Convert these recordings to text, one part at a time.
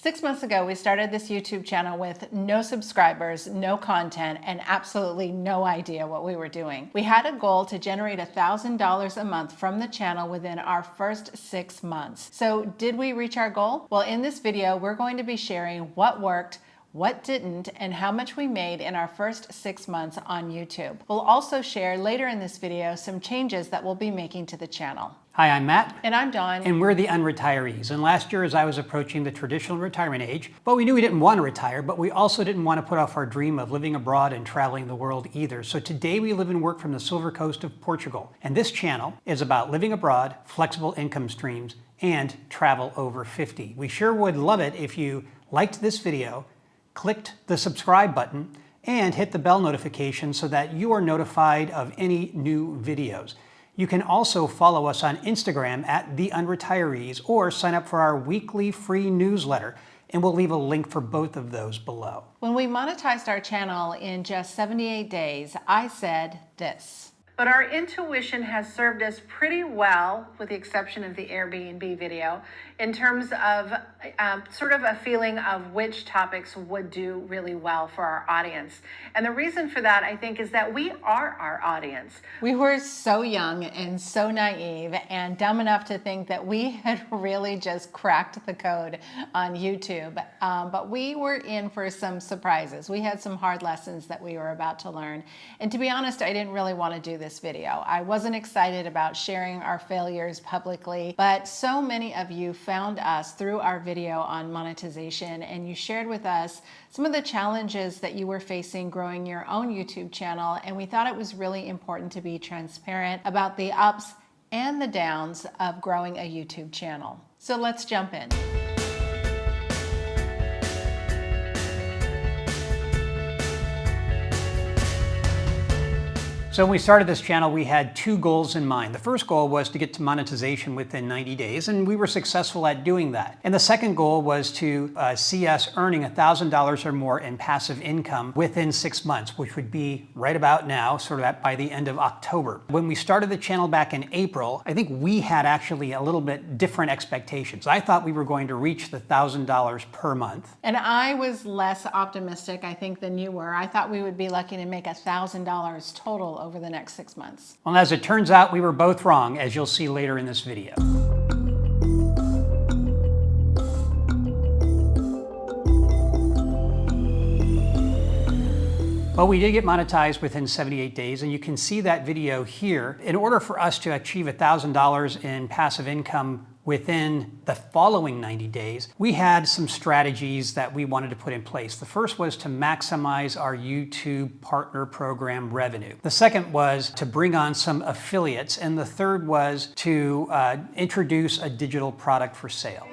6 months ago, we started this YouTube channel with no subscribers, no content, and absolutely no idea what we were doing. We had a goal to generate $1,000 a month from the channel within our first 6 months. So did we reach our goal? Well, in this video, we're going to be sharing what worked, what didn't, and how much we made in our first 6 months on YouTube. We'll also share later in this video some changes that we'll be making to the channel. Hi, I'm Matt. And I'm Dawn. And we're the unretirees. And last year, as I was approaching the traditional retirement age, well, we knew we didn't want to retire, but we also didn't want to put off our dream of living abroad and traveling the world either. So today we live and work from the Silver Coast of Portugal. And this channel is about living abroad, flexible income streams, and travel over 50. We sure would love it if you liked this video, clicked the subscribe button, and hit the bell notification so that you are notified of any new videos. You can also follow us on Instagram at The Unretirees or sign up for our weekly free newsletter, and we'll leave a link for both of those below. When we monetized our channel in just 78 days, I said this. But our intuition has served us pretty well, with the exception of the Airbnb video, in terms of sort of a feeling of which topics would do really well for our audience. And the reason for that, I think, is that we are our audience. We were so young and so naive and dumb enough to think that we had really just cracked the code on YouTube. But we were in for some surprises. We had some hard lessons that we were about to learn. And to be honest, I didn't really want to do this video. I wasn't excited about sharing our failures publicly, but so many of you found us through our video on monetization, and you shared with us some of the challenges that you were facing growing your own YouTube channel, and we thought it was really important to be transparent about the ups and the downs of growing a YouTube channel. So let's jump in. So when we started this channel, we had two goals in mind. The first goal was to get to monetization within 90 days, and we were successful at doing that. And the second goal was to see us earning $1,000 or more in passive income within 6 months, which would be right about now, sort of by the end of October. When we started the channel back in April, I think we had actually a little bit different expectations. I thought we were going to reach the $1,000 per month. And I was less optimistic, I think, than you were. I thought we would be lucky to make $1,000 total over the next 6 months. Well, as it turns out, we were both wrong, as you'll see later in this video. Well, we did get monetized within 78 days, and you can see that video here. In order for us to achieve $1,000 in passive income within the following 90 days, we had some strategies that we wanted to put in place. The first was to maximize our YouTube partner program revenue. The second was to bring on some affiliates, and the third was to introduce a digital product for sale.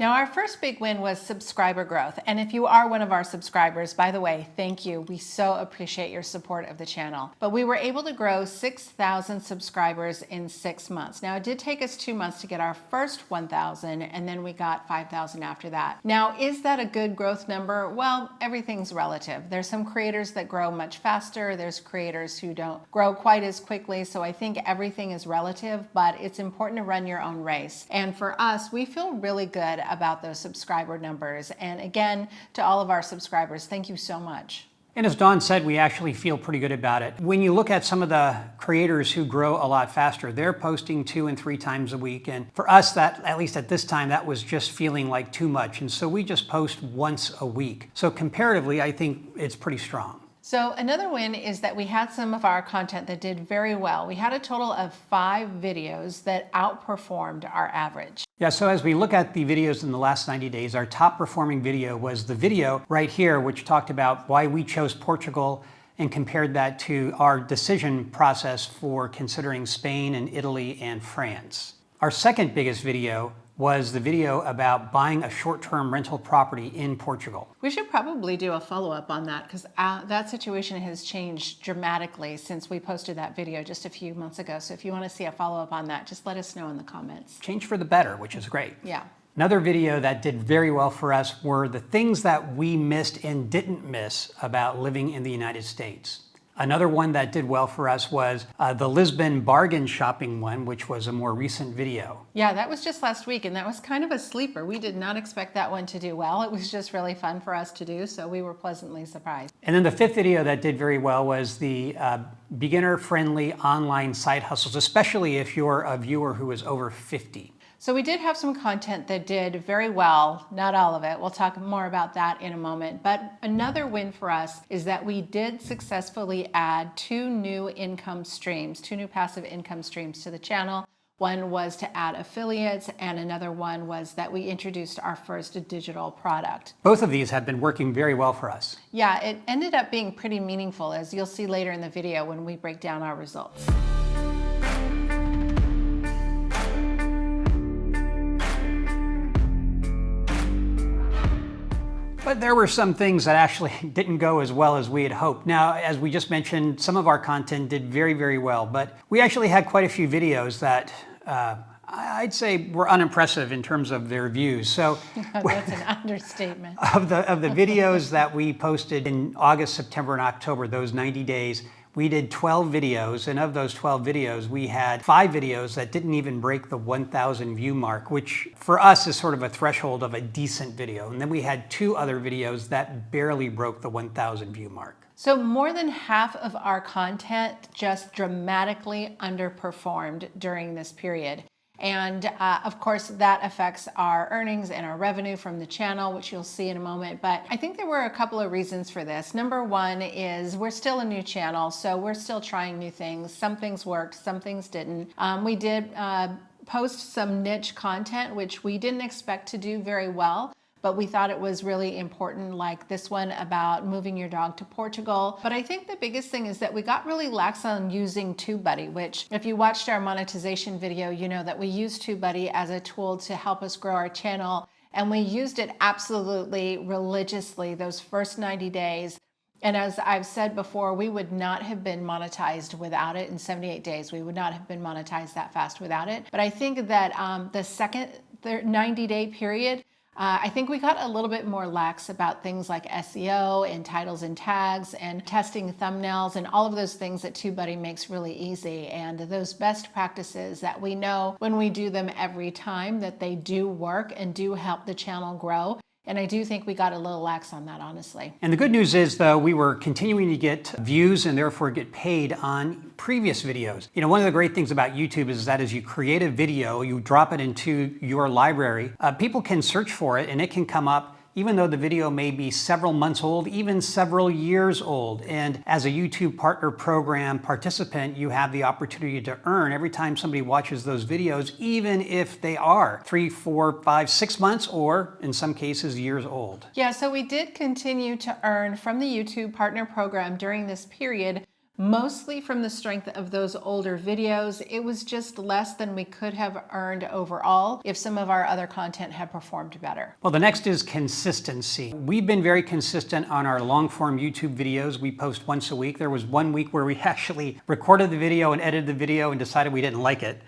Now, our first big win was subscriber growth. And if you are one of our subscribers, by the way, thank you. We so appreciate your support of the channel. But we were able to grow 6,000 subscribers in 6 months. Now, it did take us 2 months to get our first 1,000, and then we got 5,000 after that. Now, is that a good growth number? Well, everything's relative. There's some creators that grow much faster. There's creators who don't grow quite as quickly. So I think everything is relative, but it's important to run your own race. And for us, we feel really good about those subscriber numbers. And again, to all of our subscribers, thank you so much. And as Dawn said, we actually feel pretty good about it. When you look at some of the creators who grow a lot faster, they're posting 2 and 3 times a week. And for us, that, at least at this time, that was just feeling like too much. And so we just post once a week. So comparatively, I think it's pretty strong. So another win is that we had some of our content that did very well. We had a total of 5 videos that outperformed our average. Yeah, so as we look at the videos in the last 90 days, our top performing video was the video right here, which talked about why we chose Portugal and compared that to our decision process for considering Spain and Italy and France. Our second biggest video was the video about buying a short-term rental property in Portugal. We should probably do a follow-up on that, because that situation has changed dramatically since we posted that video just a few months ago. So if you want to see a follow-up on that, just let us know in the comments. Change for the better, which is great. Yeah. Another video that did very well for us were the things that we missed and didn't miss about living in the United States. Another one that did well for us was the Lisbon bargain shopping one, which was a more recent video. Yeah, that was just last week, and that was kind of a sleeper. We did not expect that one to do well. It was just really fun for us to do, so we were pleasantly surprised. And then the fifth video that did very well was the beginner-friendly online side hustles, especially if you're a viewer who is over 50. So we did have some content that did very well, not all of it. We'll talk more about that in a moment. But another win for us is that we did successfully add 2 new income streams, 2 new passive income streams to the channel. One was to add affiliates, and another one was that we introduced our first digital product. Both of these have been working very well for us. Yeah, it ended up being pretty meaningful, as you'll see later in the video when we break down our results. But there were some things that actually didn't go as well as we had hoped. Now, as we just mentioned, some of our content did very, very well, but we actually had quite a few videos that I'd say were unimpressive in terms of their views. So that's an understatement. Of the videos that we posted in August, September, and October, those 90 days, we did 12 videos, and of those 12 videos, we had 5 videos that didn't even break the 1,000 view mark, which for us is sort of a threshold of a decent video. And then we had 2 other videos that barely broke the 1,000 view mark. So more than half of our content just dramatically underperformed during this period. And of course, that affects our earnings and our revenue from the channel, which you'll see in a moment. But I think there were a couple of reasons for this. Number one is we're still a new channel, so we're still trying new things. Some things worked, some things didn't. We did post some niche content, which we didn't expect to do very well, but we thought it was really important, like this one about moving your dog to Portugal. But I think the biggest thing is that we got really lax on using TubeBuddy, which if you watched our monetization video, you know that we use TubeBuddy as a tool to help us grow our channel. And we used it absolutely religiously those first 90 days. And as I've said before, we would not have been monetized without it in 78 days. We would not have been monetized that fast without it. But I think that the second 90-day period, I think we got a little bit more lax about things like SEO and titles and tags and testing thumbnails and all of those things that TubeBuddy makes really easy. And those best practices that we know when we do them every time that they do work and do help the channel grow. And I do think we got a little lax on that, honestly. And the good news is, though, we were continuing to get views and therefore get paid on previous videos. You know, one of the great things about YouTube is that as you create a video, you drop it into your library, people can search for it and it can come up even though the video may be several months old, even several years old. And as a YouTube Partner Program participant, you have the opportunity to earn every time somebody watches those videos, even if they are 3, 4, 5, 6 months, or in some cases, years old. Yeah, so we did continue to earn from the YouTube Partner Program during this period, mostly from the strength of those older videos. It was just less than we could have earned overall if some of our other content had performed better. Well, the next is consistency. We've been very consistent on our long-form YouTube videos. We post once a week. There was one week where we actually recorded the video and edited the video and decided we didn't like it.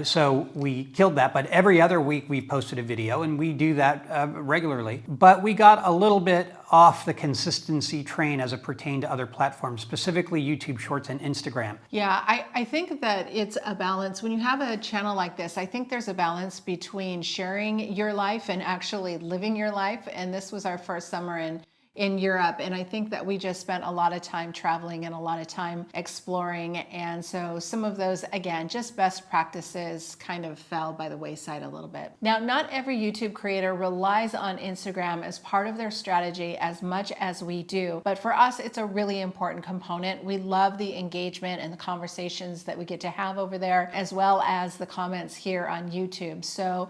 So we killed that. But every other week we posted a video, and we do that regularly. But we got a little bit off the consistency train as it pertained to other platforms, specifically YouTube Shorts and Instagram. Yeah, I think that it's a balance. When you have a channel like this, I think there's a balance between sharing your life and actually living your life. And this was our first summer in Europe, and I think that we just spent a lot of time traveling and a lot of time exploring, and so some of those, again, just best practices kind of fell by the wayside a little bit. Now, not every YouTube creator relies on Instagram as part of their strategy as much as we do, but for us, it's a really important component. We love the engagement and the conversations that we get to have over there, as well as the comments here on YouTube. So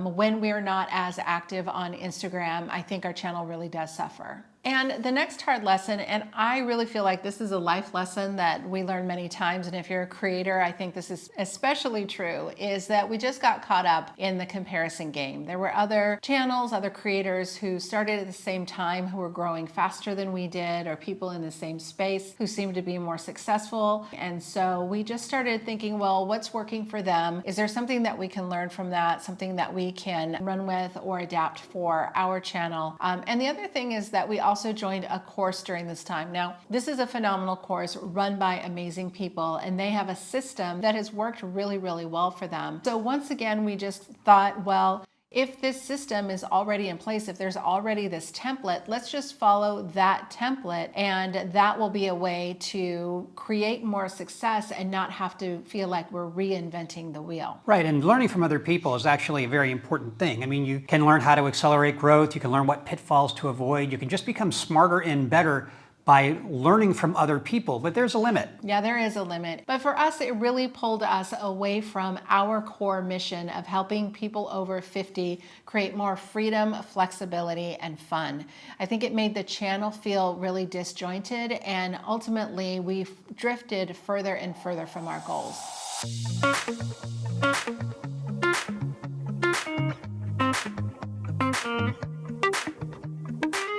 when we're not as active on Instagram, I think our channel really does suffer. And the next hard lesson, and I really feel like this is a life lesson that we learn many times, and if you're a creator, I think this is especially true, is that we just got caught up in the comparison game. There were other channels, other creators who started at the same time, who were growing faster than we did, or people in the same space who seemed to be more successful. And so we just started thinking, well, what's working for them? Is there something that we can learn from that, something that we can run with or adapt for our channel? And the other thing is that we also joined a course during this time. Now, this is a phenomenal course run by amazing people, and they have a system that has worked really, really well for them. So once again, we just thought, well, if this system is already in place, if there's already this template, let's just follow that template, and that will be a way to create more success and not have to feel like we're reinventing the wheel. Right, and learning from other people is actually a very important thing. I mean, you can learn how to accelerate growth, you can learn what pitfalls to avoid, you can just become smarter and better by learning from other people, but there's a limit. Yeah, there is a limit. But for us, it really pulled us away from our core mission of helping people over 50 create more freedom, flexibility, and fun. I think it made the channel feel really disjointed, and ultimately we drifted further and further from our goals.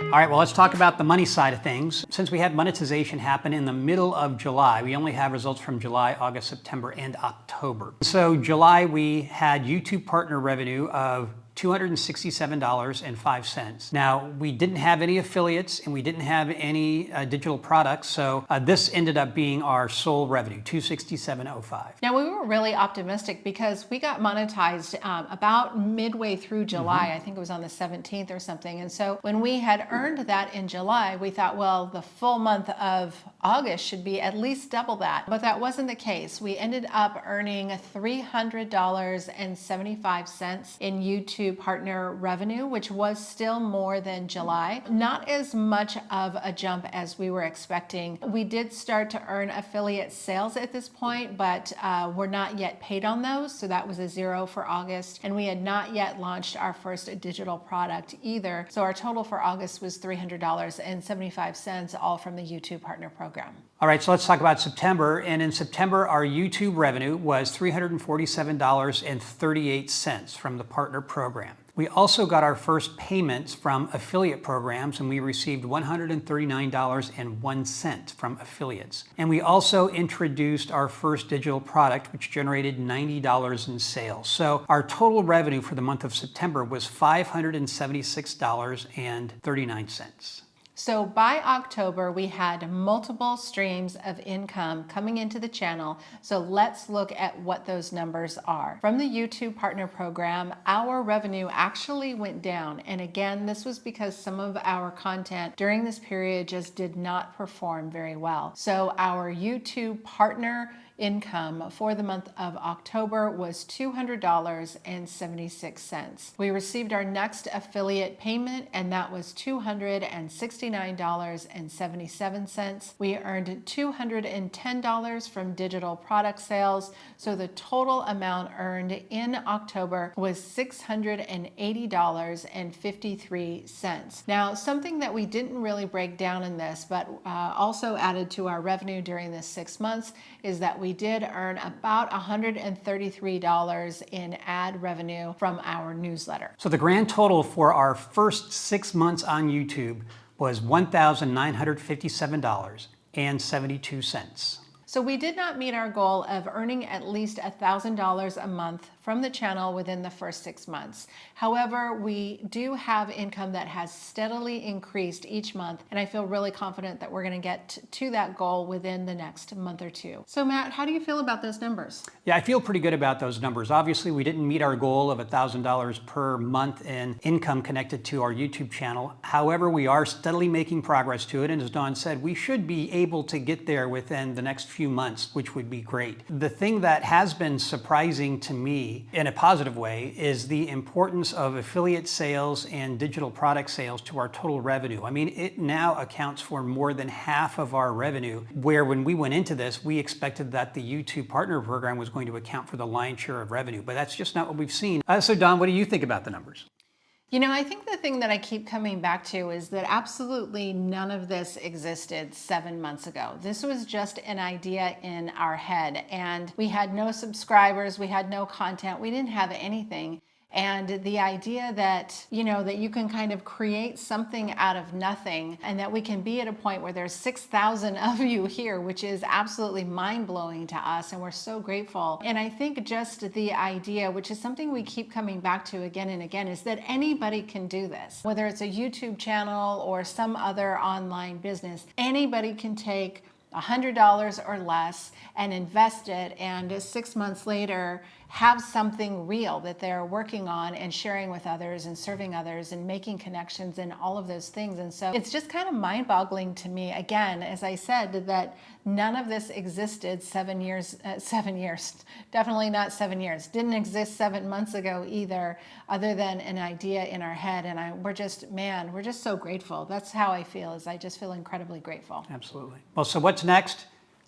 All right, well, let's talk about the money side of things. Since we had monetization happen in the middle of July, we only have results from July, August, September, and October. So July, we had YouTube partner revenue of $267.05. Now, we didn't have any affiliates and we didn't have any digital products, so this ended up being our sole revenue, $267.05. Now, we were really optimistic because we got monetized about midway through July. I think it was on the 17th or something. And so when we had earned that in July, we thought, well, the full month of August should be at least double that. But that wasn't the case. We ended up earning $300.75 in YouTube partner revenue, which was still more than July. Not as much of a jump as we were expecting. We did start to earn affiliate sales at this point, but we're not yet paid on those. So that was a 0 for August. And we had not yet launched our first digital product either. So our total for August was $300.75, all from the YouTube partner program. All right, so let's talk about September. And in September, our YouTube revenue was $347.38 from the partner program. We also got our first payments from affiliate programs, and we received $139.01 from affiliates. And we also introduced our first digital product, which generated $90 in sales. So our total revenue for the month of September was $576.39. So by October, we had multiple streams of income coming into the channel. So let's look at what those numbers are. From the YouTube Partner Program, our revenue actually went down. And again, this was because some of our content during this period just did not perform very well. So our YouTube Partner income for the month of October was $200.76. We received our next affiliate payment, and that was $269.77. We earned $210 from digital product sales, so the total amount earned in October was $680.53. Now, something that we didn't really break down in this, but also added to our revenue during this 6 months, is that we did earn about $133 in ad revenue from our newsletter. So the grand total for our first 6 months on YouTube was $1,957.72. So we did not meet our goal of earning at least $1,000 a month from the channel within the first 6 months. However, we do have income that has steadily increased each month, and I feel really confident that we're going to get to that goal within the next month or two. So Matt, how do you feel about those numbers? Yeah, I feel pretty good about those numbers. Obviously, we didn't meet our goal of $1,000 per month in income connected to our YouTube channel. However, we are steadily making progress to it, and as Dawn said, we should be able to get there within the next few months, which would be great. The thing that has been surprising to me in a positive way is the importance of affiliate sales and digital product sales to our total revenue. I mean, it now accounts for more than half of our revenue, where when we went into this, we expected that the YouTube Partner Program was going to account for the lion's share of revenue, but that's just not what we've seen. So Don, what do you think about the numbers? You know, I think the thing that I keep coming back to is that absolutely none of this existed 7 months ago. This was just an idea in our head, and we had no subscribers, we had no content, we didn't have anything. And the idea that, that you can kind of create something out of nothing, and that we can be at a point where there's 6,000 of you here, which is absolutely mind-blowing to us, and we're so grateful. And I think just the idea, which is something we keep coming back to again and again, is that anybody can do this. Whether it's a YouTube channel or some other online business, anybody can take $100 or less and invest it, and 6 months later have something real that they're working on and sharing with others and serving others and making connections and all of those things. And so it's just kind of mind-boggling to me, again, as I said, that none of this existed 7 years, definitely not 7 years, didn't exist 7 months ago either, other than an idea in our head. And we're just so grateful. That's how I feel, is I just feel incredibly grateful. Absolutely. Well, so what's next?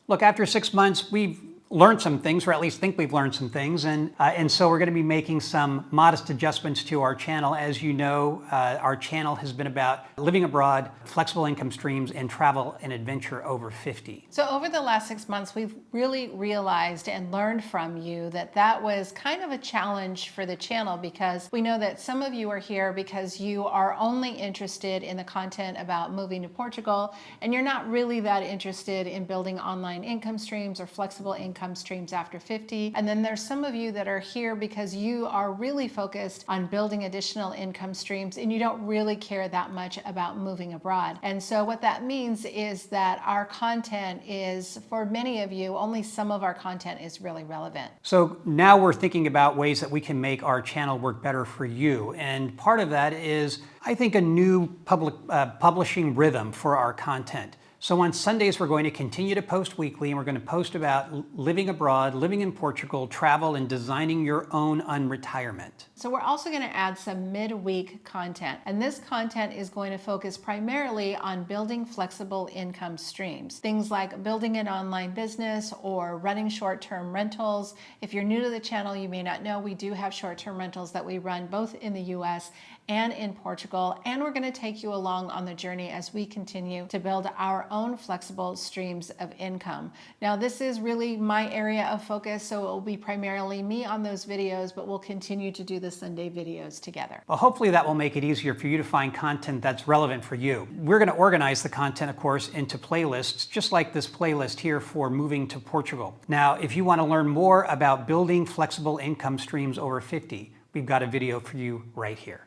Look, after 6 months, we've learned some things, or at least think we've learned some things, and so we're going to be making some modest adjustments to our channel. As you know, our channel has been about living abroad, flexible income streams, and travel and adventure over 50. So over the last 6 months, we've really realized and learned from you that that was kind of a challenge for the channel, because we know that some of you are here because you are only interested in the content about moving to Portugal, and you're not really that interested in building online income streams or flexible income streams after 50. And then there's some of you that are here because you are really focused on building additional income streams and you don't really care that much about moving abroad. And so what that means is that our content is, for many of you, only some of our content is really relevant. So now we're thinking about ways that we can make our channel work better for you. And part of that is, I think, a new publishing rhythm for our content. So on Sundays, we're going to continue to post weekly, and we're going to post about living abroad, living in Portugal, travel, and designing your own unretirement. So we're also going to add some midweek content, and this content is going to focus primarily on building flexible income streams. Things like building an online business or running short-term rentals. If you're new to the channel, you may not know we do have short-term rentals that we run both in the US and in Portugal, and we're going to take you along on the journey as we continue to build our own flexible streams of income. Now, this is really my area of focus, so it will be primarily me on those videos, but we'll continue to do the Sunday videos together. Well, hopefully that will make it easier for you to find content that's relevant for you. We're going to organize the content, of course, into playlists, just like this playlist here for moving to Portugal. Now, if you want to learn more about building flexible income streams over 50, we've got a video for you right here.